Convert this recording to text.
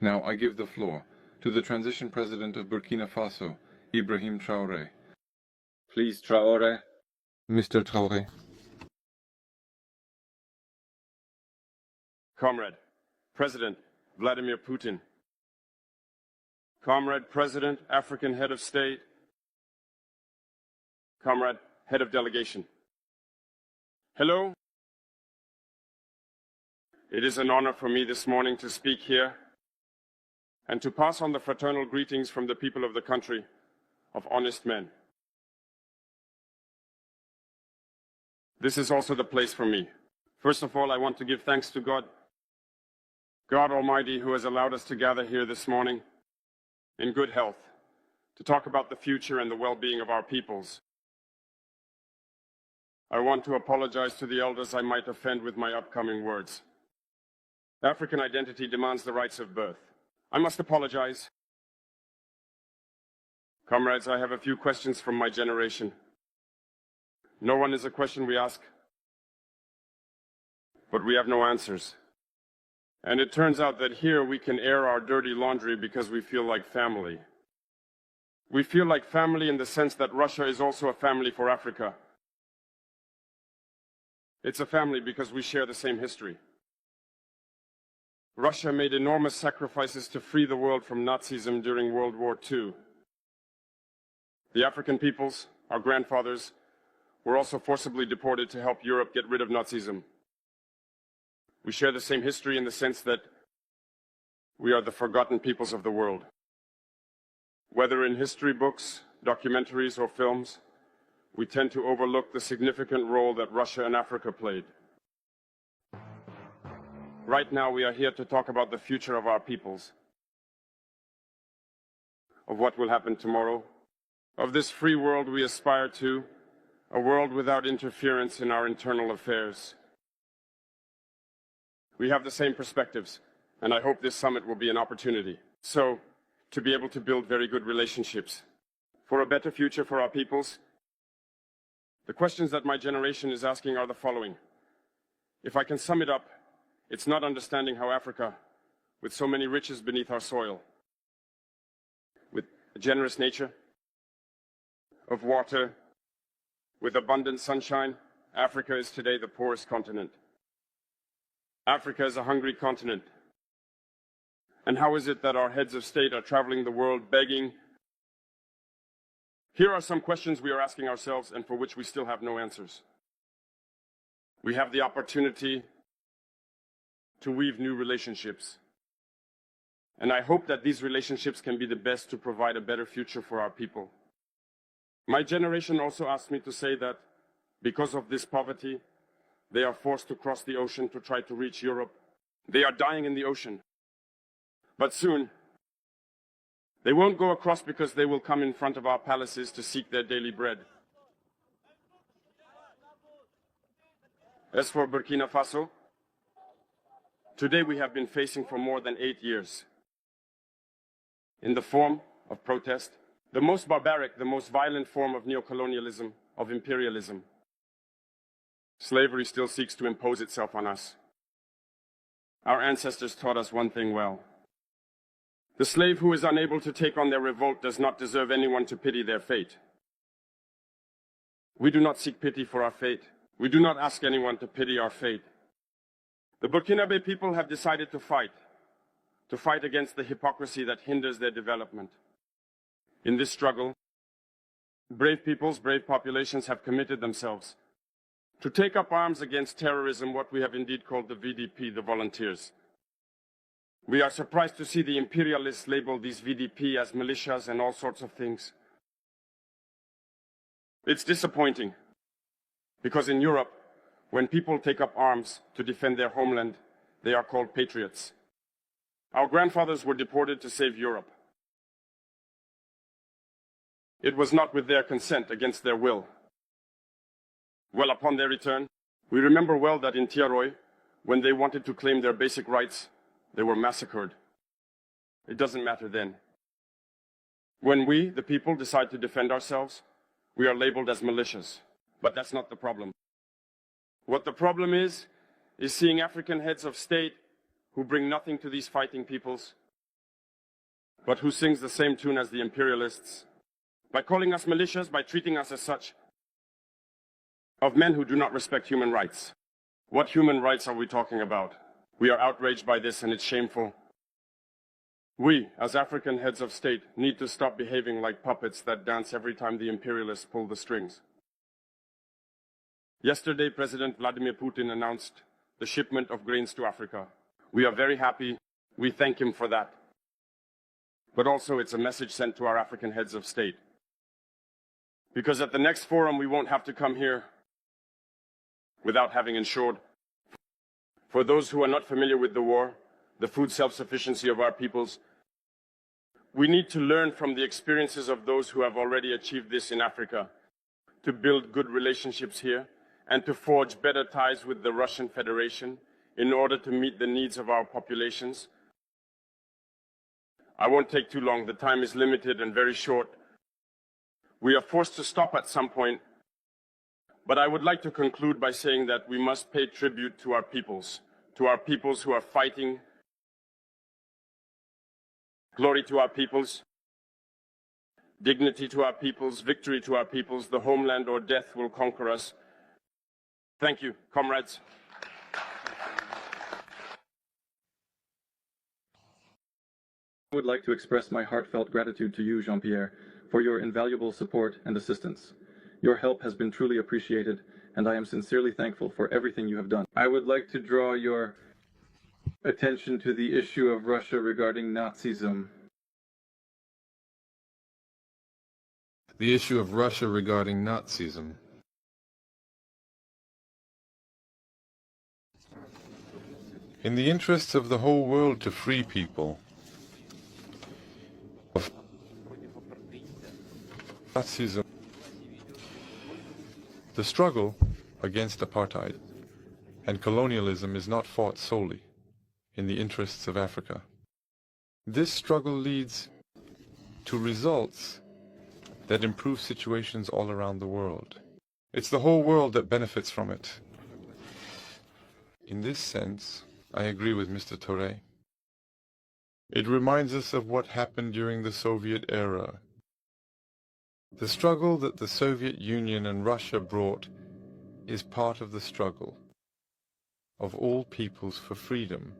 Now I give the floor to the Transition President of Burkina Faso, Ibrahim Traoré. Please, Traoré. Mr. Traoré. Comrade, President Vladimir Putin. Comrade, President, African Head of State. Comrade, Head of Delegation. Hello. It is an honor for me this morning to speak here and to pass on the fraternal greetings from the people of the country of honest men. This is also the place for me. First of all, I want to give thanks to God Almighty, who has allowed us to gather here this morning in good health to talk about the future and the well-being of our peoples. I want to apologize to the elders I might offend with my upcoming words. African identity demands the rights of birth. I must apologize. Comrades, I have a few questions from my generation. No one is a question we ask, but we have no answers. And it turns out that here we can air our dirty laundry because we feel like family. We feel like family in the sense that Russia is also a family for Africa. It's a family because we share the same history. Russia made enormous sacrifices to free the world from Nazism during World War II. The African peoples, our grandfathers, were also forcibly deported to help Europe get rid of Nazism. We share the same history in the sense that we are the forgotten peoples of the world. Whether in history books, documentaries, or films, we tend to overlook the significant role that Russia and Africa played. Right now, we are here to talk about the future of our peoples, of what will happen tomorrow, of this free world we aspire to, a world without interference in our internal affairs. We have the same perspectives, and I hope this summit will be an opportunity. So, to be able to build very good relationships for a better future for our peoples. The questions that my generation is asking are the following. If I can sum it up, it's not understanding how Africa, with so many riches beneath our soil, with a generous nature, of water, with abundant sunshine, Africa is today the poorest continent. Africa is a hungry continent. And how is it that our heads of state are traveling the world begging? Here are some questions we are asking ourselves and for which we still have no answers. We have the opportunity to weave new relationships. And I hope that these relationships can be the best to provide a better future for our people. My generation also asked me to say that because of this poverty, they are forced to cross the ocean to try to reach Europe. They are dying in the ocean. But soon, they won't go across because they will come in front of our palaces to seek their daily bread. As for Burkina Faso, today we have been facing for more than 8 years, in the form of protest, the most barbaric, the most violent form of neocolonialism, of imperialism. Slavery still seeks to impose itself on us. Our ancestors taught us one thing well. The slave who is unable to take on their revolt does not deserve anyone to pity their fate. We do not seek pity for our fate. We do not ask anyone to pity our fate. The Burkinabe people have decided to fight against the hypocrisy that hinders their development. In this struggle, brave peoples, brave populations have committed themselves to take up arms against terrorism, what we have indeed called the VDP, the volunteers. We are surprised to see the imperialists label these VDP as militias and all sorts of things. It's disappointing, because in Europe, when people take up arms to defend their homeland, they are called patriots. Our grandfathers were deported to save Europe. It was not with their consent, against their will. Well, upon their return, we remember well that in Tiaroy, when they wanted to claim their basic rights, they were massacred. It doesn't matter then. When we, the people, decide to defend ourselves, we are labeled as militias. But that's not the problem. What the problem is seeing African heads of state who bring nothing to these fighting peoples, but who sings the same tune as the imperialists, by calling us militias, by treating us as such, of men who do not respect human rights. What human rights are we talking about? We are outraged by this, and it's shameful. We, as African heads of state, need to stop behaving like puppets that dance every time the imperialists pull the strings. Yesterday, President Vladimir Putin announced the shipment of grains to Africa. We are very happy. We thank him for that. But also, it's a message sent to our African heads of state. Because at the next forum, we won't have to come here without having ensured, for those who are not familiar with the war, the food self-sufficiency of our peoples, we need to learn from the experiences of those who have already achieved this in Africa, to build good relationships here, and to forge better ties with the Russian Federation in order to meet the needs of our populations. I won't take too long. The time is limited and very short. We are forced to stop at some point, but I would like to conclude by saying that we must pay tribute to our peoples who are fighting. Glory to our peoples, dignity to our peoples, victory to our peoples. The homeland or death will conquer us. Thank you, comrades. I would like to express my heartfelt gratitude to you, Jean-Pierre, for your invaluable support and assistance. Your help has been truly appreciated, and I am sincerely thankful for everything you have done. I would like to draw your attention to the issue of Russia regarding Nazism. The issue of Russia regarding Nazism. In the interests of the whole world to free people of Nazism, the struggle against apartheid and colonialism is not fought solely in the interests of Africa. This struggle leads to results that improve situations all around the world. It's the whole world that benefits from it. In this sense, I agree with Mr. Traoré. It reminds us of what happened during the Soviet era. The struggle that the Soviet Union and Russia brought is part of the struggle of all peoples for freedom